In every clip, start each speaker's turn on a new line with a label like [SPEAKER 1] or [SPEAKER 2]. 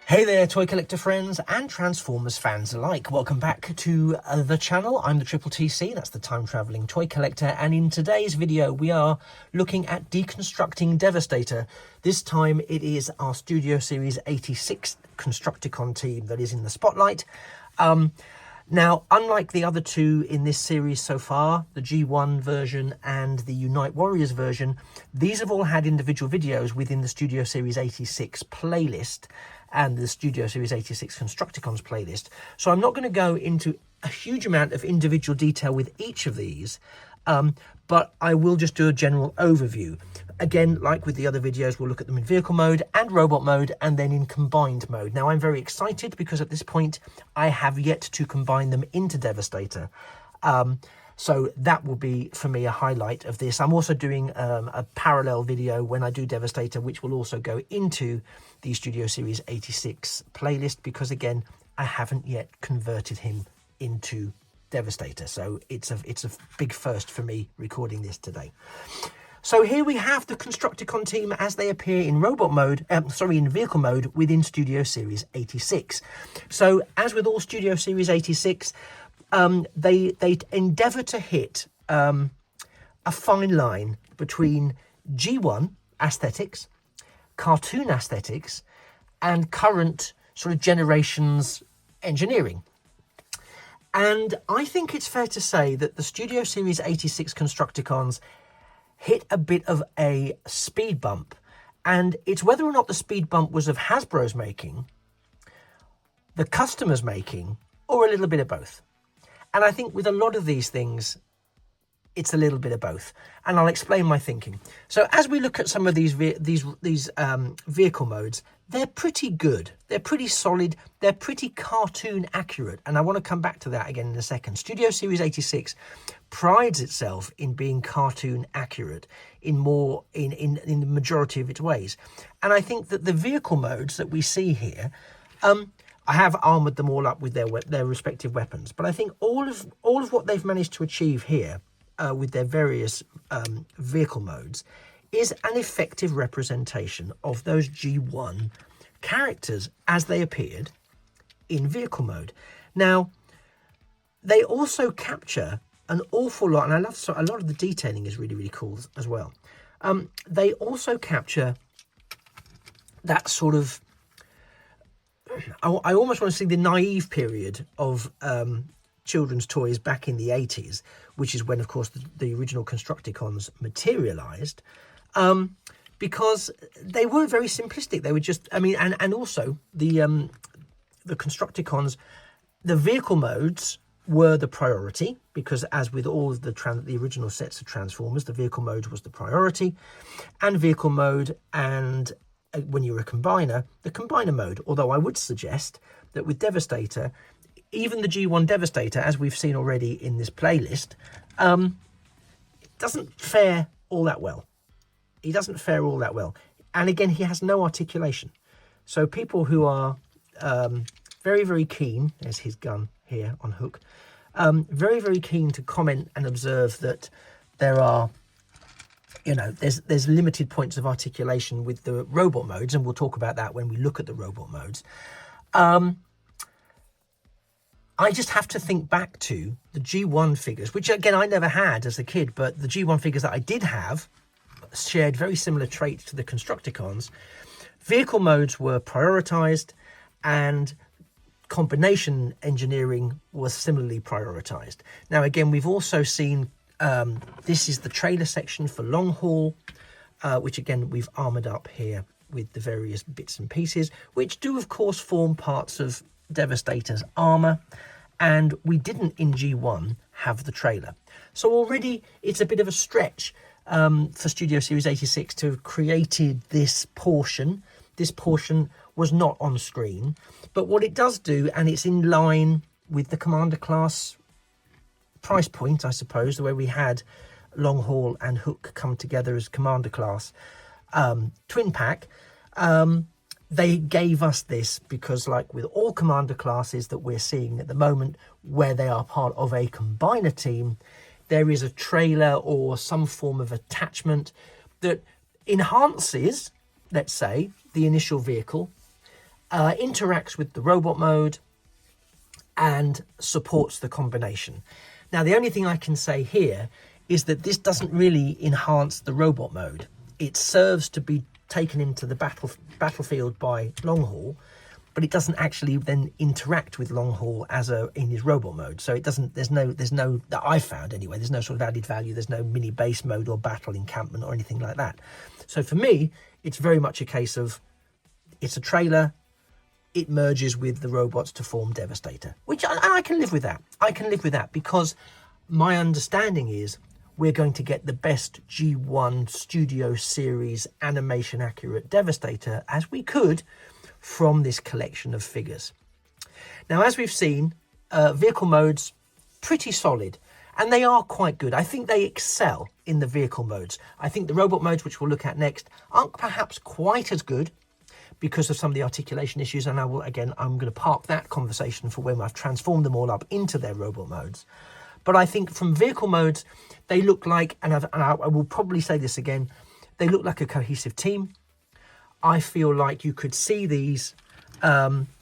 [SPEAKER 1] Hey there, toy collector friends and Transformers fans alike. Welcome back to the channel. I'm the Triple TC, that's the time traveling toy collector, and in today's video we are looking at Deconstructing Devastator. This time it is our Studio Series 86 Constructicon team that is in the spotlight. Now, unlike the other two in this series so far, the G1 version and the Unite Warriors version, these have all had individual videos within the Studio Series 86 playlist and the Studio Series 86 Constructicons playlist. So I'm not going to go into a huge amount of individual detail with each of these, but I will just do a general overview. Again, like with the other videos, we'll look at them in vehicle mode and robot mode and then in combined mode. Now, I'm very excited because at this point, I have yet to combine them into Devastator. So that will be, for me, a highlight of this. I'm also doing a parallel video when I do Devastator, which will also go into the Studio Series 86 playlist, because, again, I haven't yet converted him into Devastator. So it's a big first for me recording this today. So here we have the Constructicon team as they appear in robot mode, in vehicle mode within Studio Series 86. So as with all Studio Series 86, they endeavour to hit a fine line between G1 aesthetics, cartoon aesthetics, and current sort of generations engineering. And I think it's fair to say that the Studio Series 86 Constructicons hit a bit of a speed bump, and it's whether or not the speed bump was of Hasbro's making, the customer's making, or a little bit of both. And I think with a lot of these things, it's a little bit of both, and I'll explain my thinking. So as we look at some of these vehicle modes, they're pretty good, they're pretty solid, they're pretty cartoon accurate, and I want to come back to that again in a second. Studio Series 86 prides itself in being cartoon accurate in the majority of its ways, and I think that the vehicle modes that we see here, I have armoured them all up with their respective weapons, but I think all of what they've managed to achieve here with their various vehicle modes is an effective representation of those G1 characters as they appeared in vehicle mode. Now, they also capture an awful lot, and I love a lot of the detailing is really, really cool as well. They also capture that sort of, I almost want to see the naive period of children's toys back in the 80s, which is when, of course, the original Constructicons materialized, because they were very simplistic. They were just, I mean, and also the Constructicons, the vehicle modes were the priority, because as with all of the original sets of Transformers, the vehicle mode was the priority, and vehicle mode, and when you're a combiner, the combiner mode. Although I would suggest that with Devastator, even the G1 Devastator, as we've seen already in this playlist, doesn't fare all that well. He doesn't fare all that well. And again, he has no articulation. So people who are very, very keen, there's his gun here on hook, very, very keen to comment and observe that there are, there's limited points of articulation with the robot modes, and we'll talk about that when we look at the robot modes. I just have to think back to the G1 figures, which again I never had as a kid, but the G1 figures that I did have shared very similar traits to the Constructicons. Vehicle modes were prioritized, and combination engineering was similarly prioritized. Now again, we've also seen, this is the trailer section for Long Haul, which again we've armored up here with the various bits and pieces, which do of course form parts of Devastator's armor, and we didn't in G1 have the trailer. So already it's a bit of a stretch for Studio Series 86 to have created this portion. This portion was not on screen, but what it does do, and it's in line with the Commander class price point, I suppose, the way we had Long Haul and Hook come together as Commander class twin pack. They gave us this because, like with all Commander classes that we're seeing at the moment, where they are part of a combiner team, there is a trailer or some form of attachment that enhances, let's say, the initial vehicle interacts with the robot mode, and supports the combination. Now, the only thing I can say here is that this doesn't really enhance the robot mode. It serves to be taken into the battlefield by Longhaul, but it doesn't actually then interact with Longhaul in his robot mode. So it doesn't. There's no that I've found anyway. There's no sort of added value. There's no mini base mode or battle encampment or anything like that. So for me, it's very much a case of it's a trailer. It merges with the robots to form Devastator, which I can live with that. I can live with that because my understanding is we're going to get the best G1 Studio Series animation accurate Devastator as we could from this collection of figures. Now, as we've seen, vehicle modes, pretty solid, and they are quite good. I think they excel in the vehicle modes. I think the robot modes, which we'll look at next, aren't perhaps quite as good because of some of the articulation issues, and I'm going to park that conversation for when I've transformed them all up into their robot modes. But I think from vehicle modes, they look like, and I will probably say this again, they look like a cohesive team. I feel like you could see these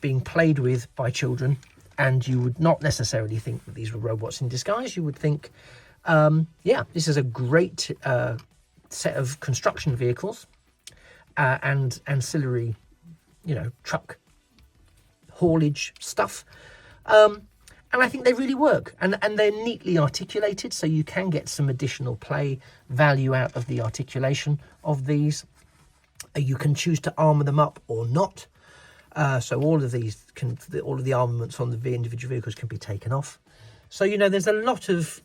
[SPEAKER 1] being played with by children, and you would not necessarily think that these were robots in disguise. You would think, yeah, this is a great set of construction vehicles and ancillary, truck haulage stuff. And I think they really work, and they're neatly articulated, so you can get some additional play value out of the articulation of these. You can choose to armor them up or not. So all of the armaments on the individual vehicles can be taken off. So, there's a lot of,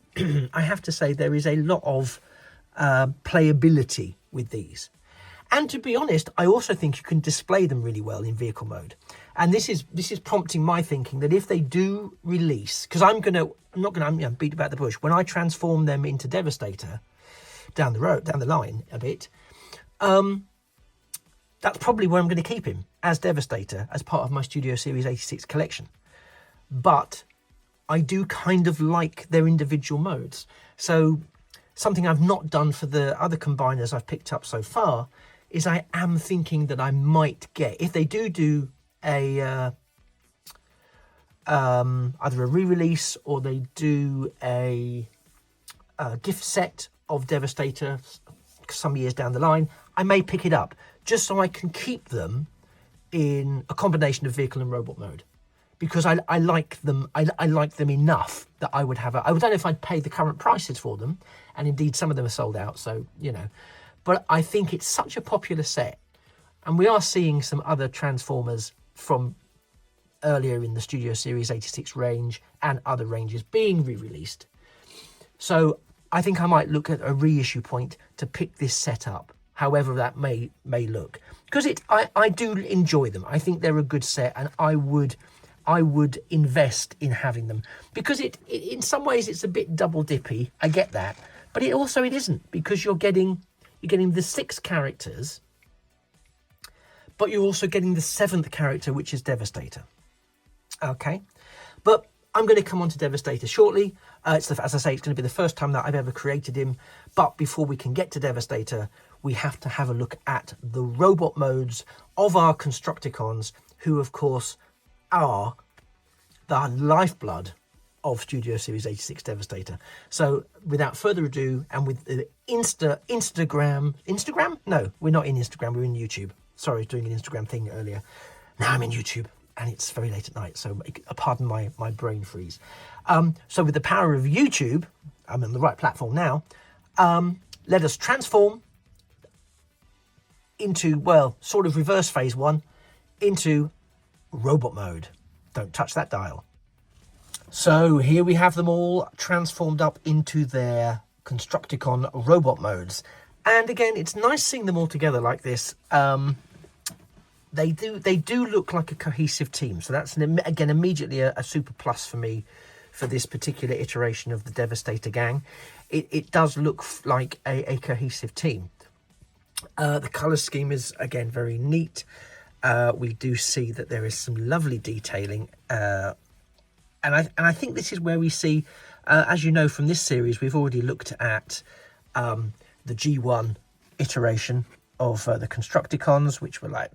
[SPEAKER 1] I have to say, there is a lot of playability with these. And to be honest, I also think you can display them really well in vehicle mode. And this is prompting my thinking that if they do release, because I'm not going to beat about the bush, when I transform them into Devastator down the line a bit, that's probably where I'm going to keep him as Devastator as part of my Studio Series 86 collection. But I do kind of like their individual modes. So something I've not done for the other combiners I've picked up so far is I am thinking that I might get, if they do a either a re-release or they do a gift set of Devastator some years down the line, I may pick it up just so I can keep them in a combination of vehicle and robot mode, because I like them. I like them enough that I would have I don't know if I'd pay the current prices for them, and indeed some of them are sold out, so but I think it's such a popular set, and we are seeing some other Transformers from earlier in the Studio Series 86 range and other ranges being re-released. So I think I might look at a reissue point to pick this set up, however that may look, because I do enjoy them. I think they're a good set, and I would invest in having them, because it in some ways it's a bit double dippy. I get that, but it isn't, because you're getting the 6 characters, but you're also getting the 7th character, which is Devastator. Okay, but I'm going to come on to Devastator shortly. As I say, it's going to be the first time that I've ever created him. But before we can get to Devastator, we have to have a look at the robot modes of our Constructicons, who, of course, are the lifeblood of Studio Series 86 Devastator. So without further ado, and with the Instagram? No, we're not in Instagram, we're in YouTube. Sorry, I was doing an Instagram thing earlier. Now I'm in YouTube, and it's very late at night, so pardon my brain freeze. So with the power of YouTube, I'm on the right platform now, let us transform into, well, sort of reverse phase 1, into robot mode. Don't touch that dial. So here we have them all transformed up into their Constructicon robot modes. And again, it's nice seeing them all together like this. They do look like a cohesive team. So that's, again, immediately a super plus for me for this particular iteration of the Devastator gang. It does look like a cohesive team. The colour scheme is, again, very neat. We do see that there is some lovely detailing. And I think this is where we see, as you know from this series, we've already looked at the G1 iteration of the Constructicons, which were like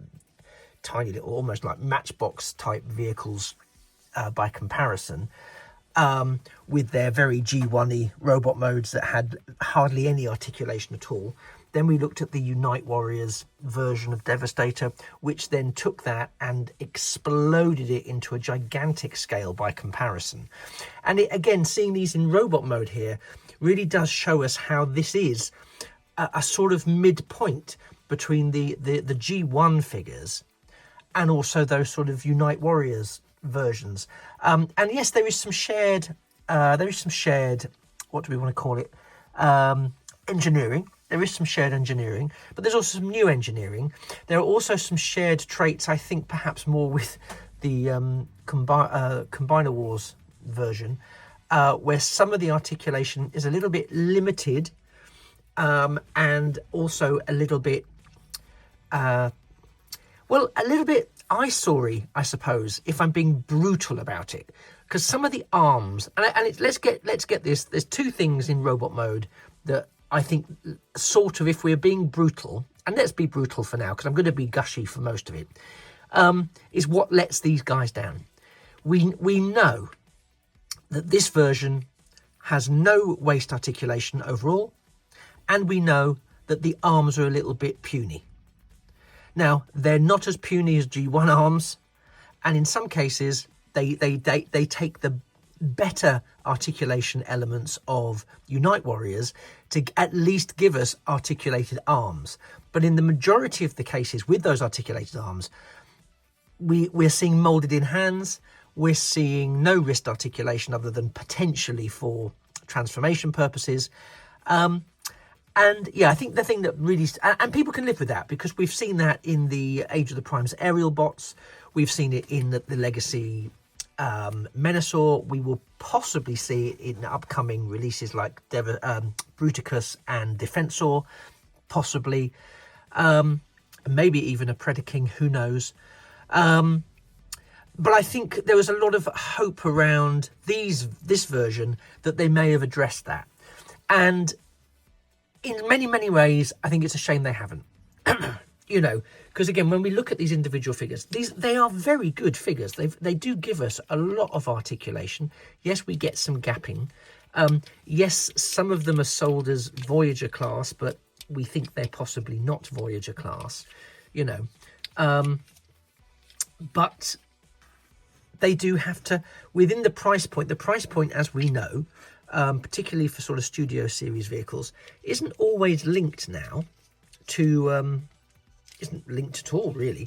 [SPEAKER 1] tiny little, almost like matchbox type vehicles by comparison, with their very G1-y robot modes that had hardly any articulation at all. Then we looked at the Unite Warriors version of Devastator, which then took that and exploded it into a gigantic scale by comparison. And it, again, seeing these in robot mode here really does show us how this is a sort of midpoint between the G1 figures and also those sort of Unite Warriors versions. And yes, there is some shared, what do we want to call it, engineering. There is some shared engineering, but there's also some new engineering. There are also some shared traits, I think perhaps more with the Combiner Wars version, where some of the articulation is a little bit limited, and also a little bit, a little bit eyesore-y, I suppose, if I'm being brutal about it. Because some of the arms, let's get this, there's two things in robot mode that I think sort of, if we're being brutal, and let's be brutal for now, because I'm going to be gushy for most of it, is what lets these guys down. We know that this version has no waist articulation overall, and we know that the arms are a little bit puny. Now, they're not as puny as G1 arms, and in some cases, they take the better articulation elements of Unite Warriors to at least give us articulated arms. But in the majority of the cases with those articulated arms, we're seeing molded in hands, we're seeing no wrist articulation other than potentially for transformation purposes. And yeah, I think the thing that really, and people can live with that, because we've seen that in the Age of the Prime's aerial bots, we've seen it in the Legacy Menasor, we will possibly see it in upcoming releases like Bruticus and Defensor, possibly, maybe even a Predaking, who knows. But I think there was a lot of hope around this version that they may have addressed that. And in many, many ways, I think it's a shame they haven't. You know, because again, when we look at these individual figures, they are very good figures. They do give us a lot of articulation. Yes, we get some gapping. Yes, some of them are sold as Voyager class, but we think they're possibly not Voyager class, you know. But they do have to, within the price point, as we know, particularly for sort of Studio Series vehicles, isn't always linked now to... isn't linked at all really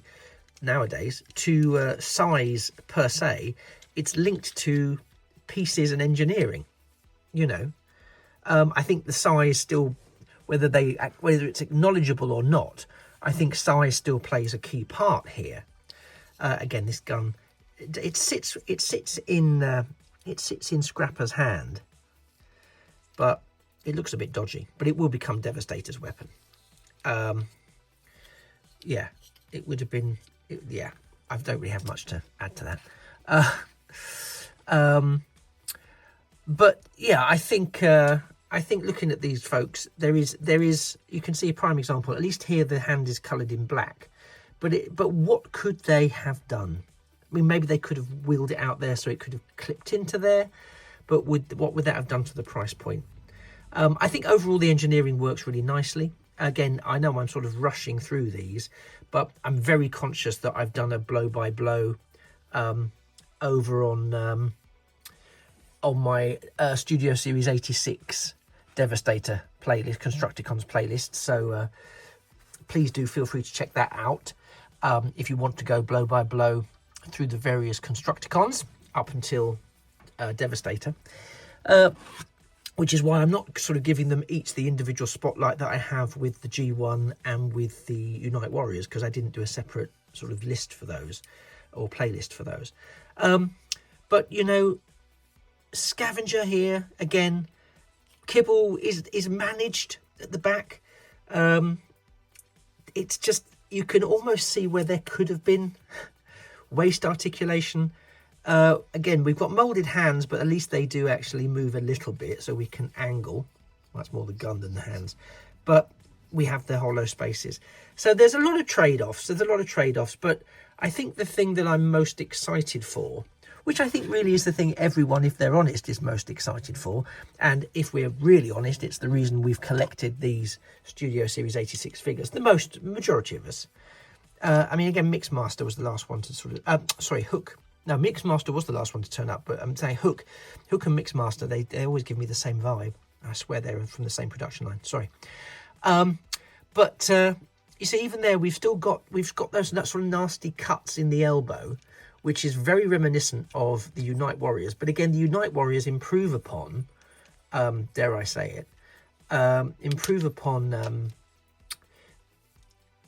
[SPEAKER 1] nowadays to size per se. It's linked to pieces and engineering, you know. I think the size still, whether it's acknowledgeable or not, I think size still plays a key part here. Again, this gun, it sits in Scrapper's hand, but it looks a bit dodgy, but it will become Devastator's weapon. Yeah, it would have been, yeah, I don't really have much to add to that. But yeah, I think looking at these folks, there is, you can see a prime example. At least here the hand is coloured in black. But what could they have done? I mean, maybe they could have wheeled it out there so it could have clipped into there. But what would that have done to the price point? I think overall the engineering works really nicely. Again, I know I'm sort of rushing through these, but I'm very conscious that I've done a blow-by-blow over on my Studio Series 86 Devastator playlist, Constructicons playlist. So please do feel free to check that out if you want to go blow-by-blow through the various Constructicons up until Devastator. Which is why I'm not sort of giving them each the individual spotlight that I have with the G1 and with the Unite Warriors, because I didn't do a separate sort of list for those, or playlist for those. But, you know, Scavenger here, again, Kibble is managed at the back. It's just, you can almost see where there could have been waist articulation. Again, we've got moulded hands, but at least they do actually move a little bit, so we can angle. Well, that's more the gun than the hands. But we have the hollow spaces. So there's a lot of trade-offs. But I think the thing that I'm most excited for, which I think really is the thing everyone, if they're honest, is most excited for, and if we're really honest, it's the reason we've collected these Studio Series 86 figures, the majority of us. I mean, again, Mixmaster was the last one to sort of, sorry, Hook. No, Mixmaster was the last one to turn up, but I'm saying Hook and Mixmaster, they always give me the same vibe. I swear they're from the same production line, sorry. But you see, even there, we've got those sort of nasty cuts in the elbow, which is very reminiscent of the Unite Warriors. But again, the Unite Warriors improve upon, dare I say it, improve upon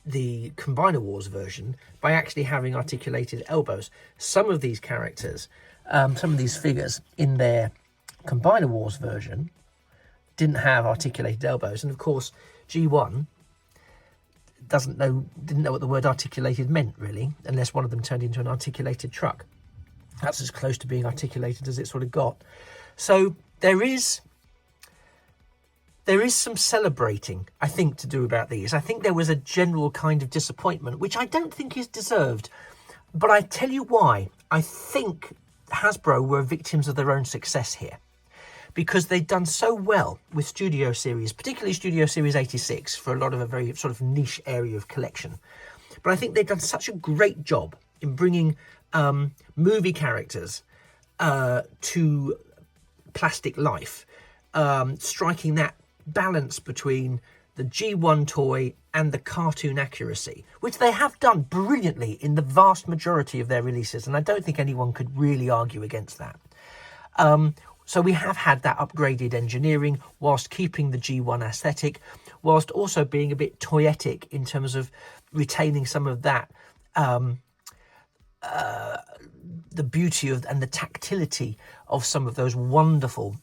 [SPEAKER 1] the Combiner Wars version by actually having articulated elbows. Some of these characters, some of these figures in their Combiner Wars version didn't have articulated elbows. And of course, G1 didn't know what the word articulated meant, really, unless one of them turned into an articulated truck. That's as close to being articulated as it sort of got. So there is some celebrating, I think, to do about these. I think there was a general kind of disappointment, which I don't think is deserved. But I tell you why. I think Hasbro were victims of their own success here, because they'd done so well with Studio Series, particularly Studio Series 86, for a lot of a very sort of niche area of collection. But I think they've done such a great job in bringing movie characters to plastic life, striking that balance between the G1 toy and the cartoon accuracy, which they have done brilliantly in the vast majority of their releases, and I don't think anyone could really argue against that. So we have had that upgraded engineering whilst keeping the G1 aesthetic, whilst also being a bit toyetic in terms of retaining some of that, the beauty of and the tactility of some of those wonderful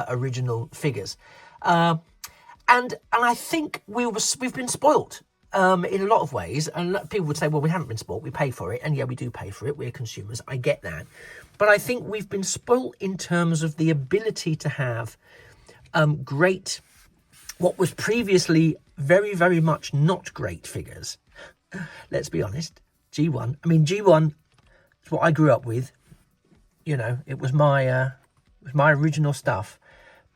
[SPEAKER 1] original figures. And I think we've been spoilt in a lot of ways. And people would say, well, we haven't been spoilt. We pay for it. And yeah, we do pay for it. We're consumers. I get that. But I think we've been spoilt in terms of the ability to have great, what was previously very, very much not great figures. Let's be honest. G1. I mean, G1 is what I grew up with. You know, it was my original stuff.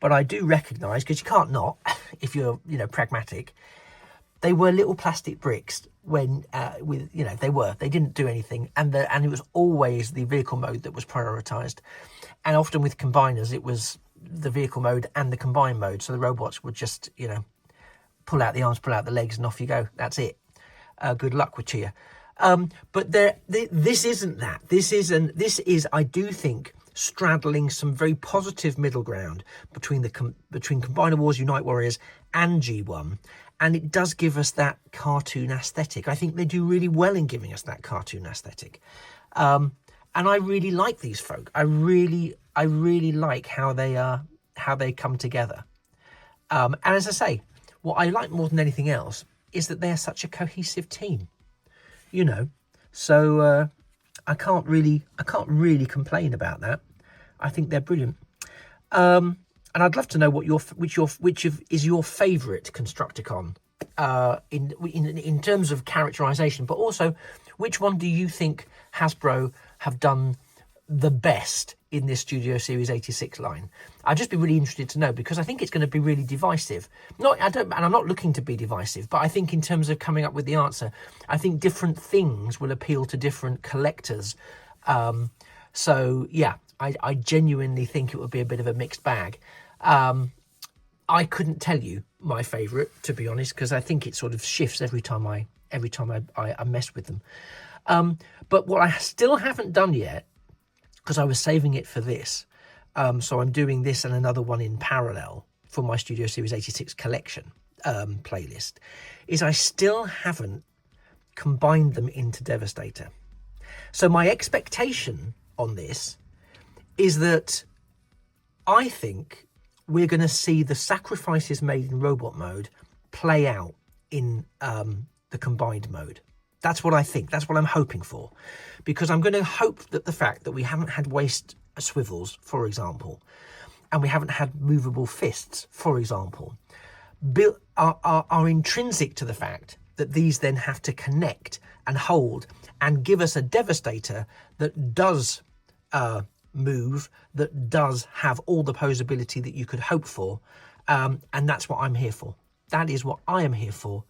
[SPEAKER 1] But I do recognise, because you can't not, if you're, pragmatic, they were little plastic bricks when, they didn't do anything. And it was always the vehicle mode that was prioritised. And often with combiners, it was the vehicle mode and the combine mode. So the robots would just, pull out the arms, pull out the legs, and off you go. That's it. Good luck with Chia. But this isn't that. This is, I do think, straddling some very positive middle ground between Combiner Wars, Unite Warriors and G1, and it does give us that cartoon aesthetic. I think they do really well in giving us that cartoon aesthetic, and I really like these folk. I really like how they come together. And as I say, what I like more than anything else is that they are such a cohesive team. So I can't really complain about that. I think they're brilliant. And I'd love to know which is your favourite Constructicon in terms of characterisation, but also which one do you think Hasbro have done the best in this Studio Series 86 line? I'd just be really interested to know, because I think it's going to be really divisive. And I'm not looking to be divisive, but I think in terms of coming up with the answer, I think different things will appeal to different collectors. So yeah, I genuinely think it would be a bit of a mixed bag. I couldn't tell you my favourite, to be honest, because I think it sort of shifts every time I mess with them. But what I still haven't done yet, because I was saving it for this, so I'm doing this and another one in parallel for my Studio Series 86 collection playlist, is I still haven't combined them into Devastator. So my expectation on this is that I think we're going to see the sacrifices made in robot mode play out in the combined mode. That's what I think. That's what I'm hoping for. Because I'm going to hope that the fact that we haven't had waist swivels, for example, and we haven't had movable fists, for example, are intrinsic to the fact that these then have to connect and hold and give us a Devastator that does move, that does have all the posability that you could hope for. And that's what I'm here for. That is what I am here for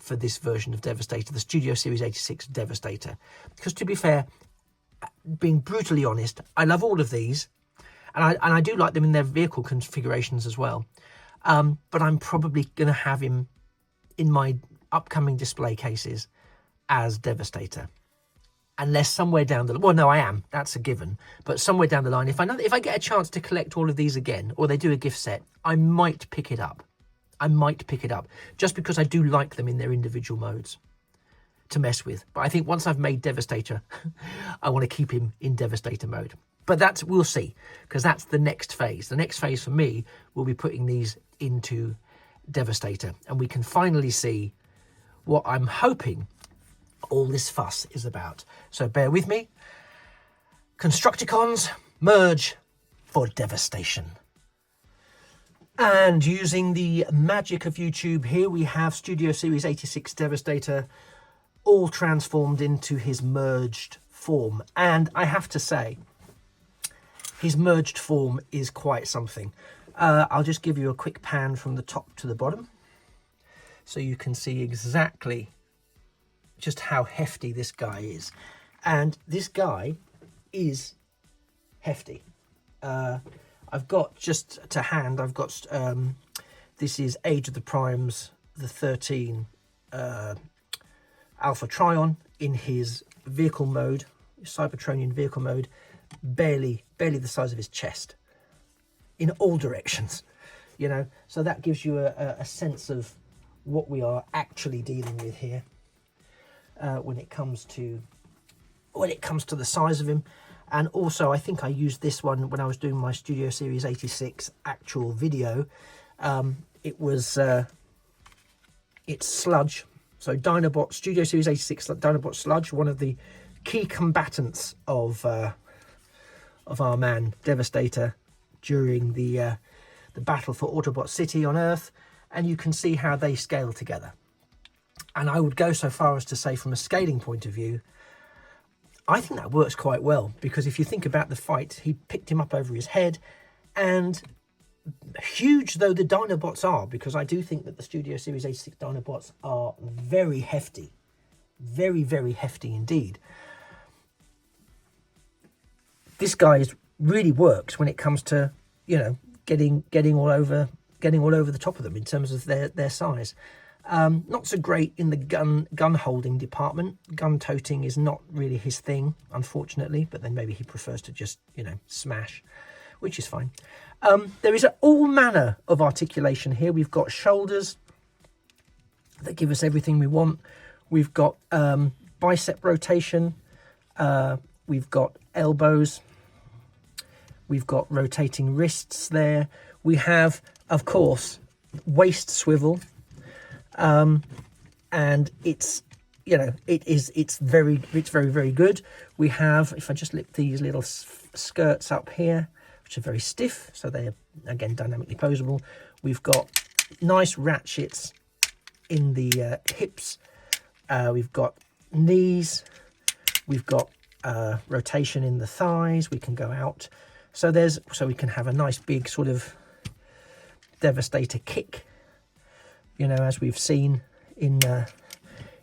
[SPEAKER 1] this version of Devastator, the Studio Series 86 Devastator. Because to be fair, being brutally honest, I love all of these, and I do like them in their vehicle configurations as well. But I'm probably going to have him in my upcoming display cases as Devastator. Unless somewhere down the line, well, no, I am, that's a given. But somewhere down the line, if I get a chance to collect all of these again, or they do a gift set, I might pick it up. I might pick it up, just because I do like them in their individual modes to mess with. But I think once I've made Devastator, I want to keep him in Devastator mode. But we'll see, because that's the next phase. The next phase for me will be putting these into Devastator, and we can finally see what I'm hoping all this fuss is about. So bear with me. Constructicons merge for devastation. And using the magic of YouTube, here we have Studio Series 86 Devastator all transformed into his merged form. And I have to say, his merged form is quite something. I'll just give you a quick pan from the top to the bottom, so you can see exactly just how hefty this guy is. And this guy is hefty. I've got, just to hand, I've got, this is Age of the Primes, the 13 Alpha Trion in his vehicle mode, Cybertronian vehicle mode, barely the size of his chest in all directions, you know. So that gives you a sense of what we are actually dealing with here when it comes to the size of him. And also, I think I used this one when I was doing my Studio Series 86 actual video. It's Sludge. So Dinobot, Studio Series 86 Dinobot Sludge, one of the key combatants of our man Devastator during the battle for Autobot City on Earth. And you can see how they scale together. And I would go so far as to say, from a scaling point of view, I think that works quite well, because if you think about the fight, he picked him up over his head, and huge though the Dinobots are, because I do think that the Studio Series 86 Dinobots are very hefty, very, very hefty indeed. This guy really works when it comes to, you know, getting all over the top of them in terms of their size. Not so great in the gun holding department. Gun toting is not really his thing, unfortunately, but then maybe he prefers to just, you know, smash, which is fine. There is all manner of articulation here. We've got shoulders that give us everything we want. We've got bicep rotation. We've got elbows. We've got rotating wrists there. We have, of course, waist swivel. And it's, you know, it's very, very good. We have, if I just lift these little skirts up here, which are very stiff, so they're, again, dynamically posable. We've got nice ratchets in the hips. We've got knees. We've got rotation in the thighs. We can go out. So we can have a nice big sort of Devastator kick, you know, as we've seen in the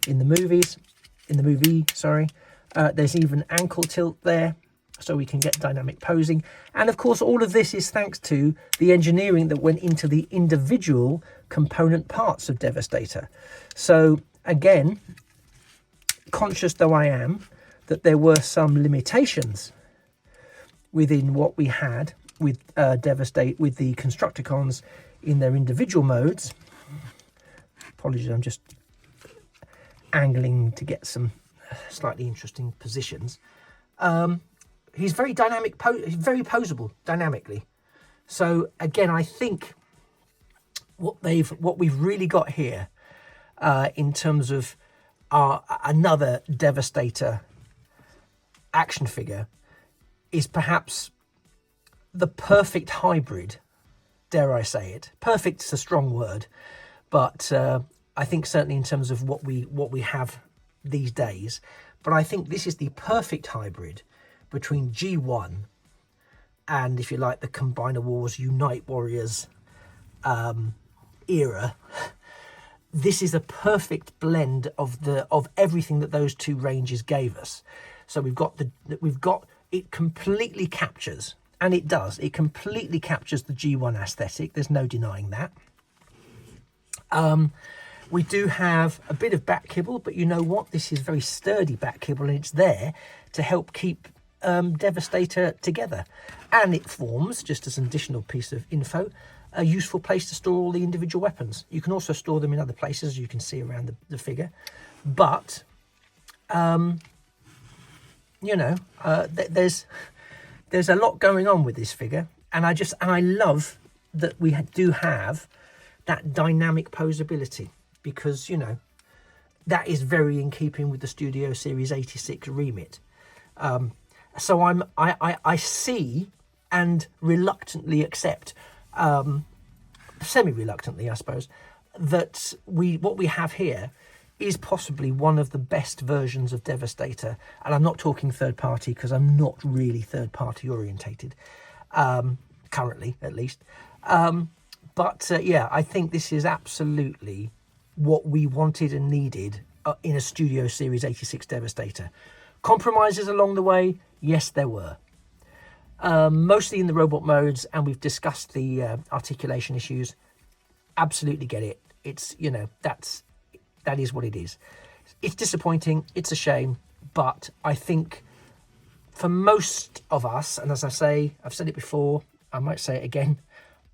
[SPEAKER 1] movie, sorry. There's even ankle tilt there, so we can get dynamic posing. And of course, all of this is thanks to the engineering that went into the individual component parts of Devastator. So again, conscious though I am that there were some limitations within what we had with with the Constructicons in their individual modes. Apologies, I'm just angling to get some slightly interesting positions. He's very dynamic, he's very posable dynamically. So again, I think what we've really got here in terms of another Devastator action figure is perhaps the perfect hybrid, dare I say it. Perfect is a strong word, but I think certainly in terms of what we have these days, but I think this is the perfect hybrid between G1 and, if you like, the Combiner Wars Unite Warriors era. This is a perfect blend of everything that those two ranges gave us. So we've got it completely captures, and it does, it completely captures the G1 aesthetic. There's no denying that. We do have a bit of back kibble, but you know what? This is very sturdy back kibble, and it's there to help keep Devastator together. And it forms, just as an additional piece of info, a useful place to store all the individual weapons. You can also store them in other places, as you can see around the figure. But, you know, there's a lot going on with this figure. And I love that we do have that dynamic posability, because, you know, that is very in keeping with the Studio Series 86 remit. So I see and reluctantly accept, semi-reluctantly I suppose, that what we have here is possibly one of the best versions of Devastator. And I'm not talking third party, because I'm not really third party orientated, currently at least. But yeah, I think this is absolutely what we wanted and needed in a Studio Series 86 Devastator. Compromises along the way, yes, there were. Mostly in the robot modes, and we've discussed the articulation issues. Absolutely get it. It's, you know, that is what it is. It's disappointing, it's a shame, but I think for most of us, and as I say, I've said it before, I might say it again,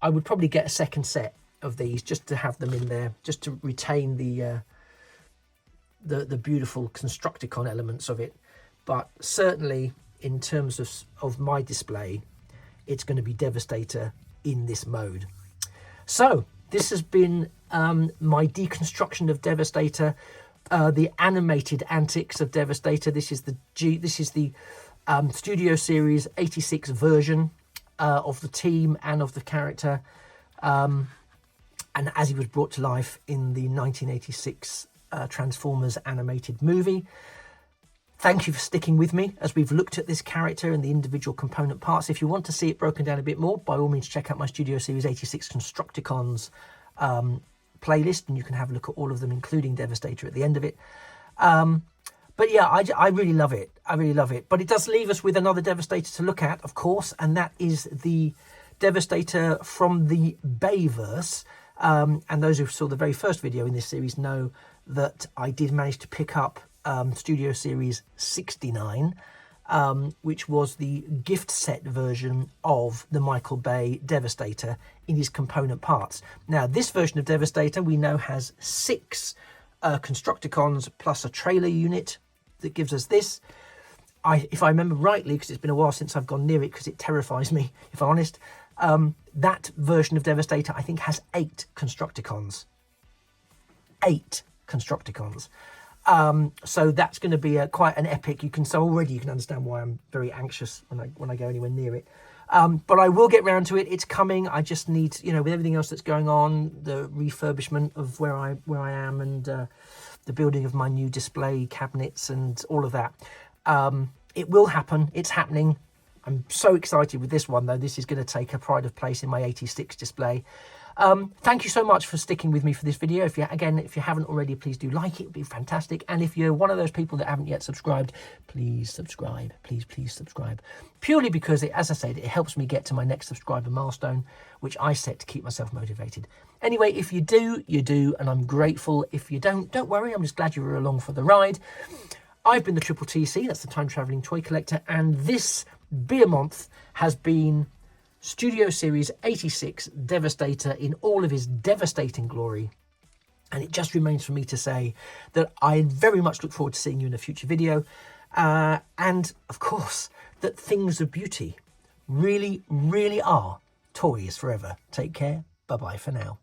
[SPEAKER 1] I would probably get a second set of these just to have them in there, just to retain the beautiful Constructicon elements of it. But certainly in terms of my display, it's going to be Devastator in this mode. So this has been my deconstruction of Devastator, the animated antics of Devastator. This is the Studio Series 86 version of the team and of the character, and as he was brought to life in the 1986 Transformers animated movie. Thank you for sticking with me as we've looked at this character and the individual component parts. If you want to see it broken down a bit more, by all means check out my Studio Series 86 Constructicons playlist, and you can have a look at all of them, including Devastator at the end of it. But yeah, I really love it. I really love it. But it does leave us with another Devastator to look at, of course, and that is the Devastator from the Bayverse. And those who saw the very first video in this series know that I did manage to pick up Studio Series 69, which was the gift set version of the Michael Bay Devastator in his component parts. Now, this version of Devastator we know has 6 Constructicons plus a trailer unit that gives us this. If I remember rightly, because it's been a while since I've gone near it, because it terrifies me, if I'm honest, that version of Devastator I think has 8 Constructicons. 8 Constructicons. So that's going to be quite an epic. Already you can understand why I'm very anxious when I go anywhere near it. But I will get round to it. It's coming. I just need, you know, with everything else that's going on, the refurbishment of where I am, and the building of my new display cabinets and all of that. It will happen. It's happening. I'm so excited with this one, though. This is going to take a pride of place in my 86 display. Thank you so much for sticking with me for this video. If you haven't already, please do like it. It would be fantastic. And if you're one of those people that haven't yet subscribed, please subscribe. Please subscribe. Purely because, as I said, it helps me get to my next subscriber milestone, which I set to keep myself motivated. Anyway, if you do, you do, and I'm grateful. If you don't worry. I'm just glad you were along for the ride. I've been the Triple TC, that's the Time Travelling Toy Collector, and this beer month has been Studio Series 86 Devastator in all of his devastating glory. And it just remains for me to say that I very much look forward to seeing you in a future video. And, of course, that things of beauty really, really are toys forever. Take care. Bye-bye for now.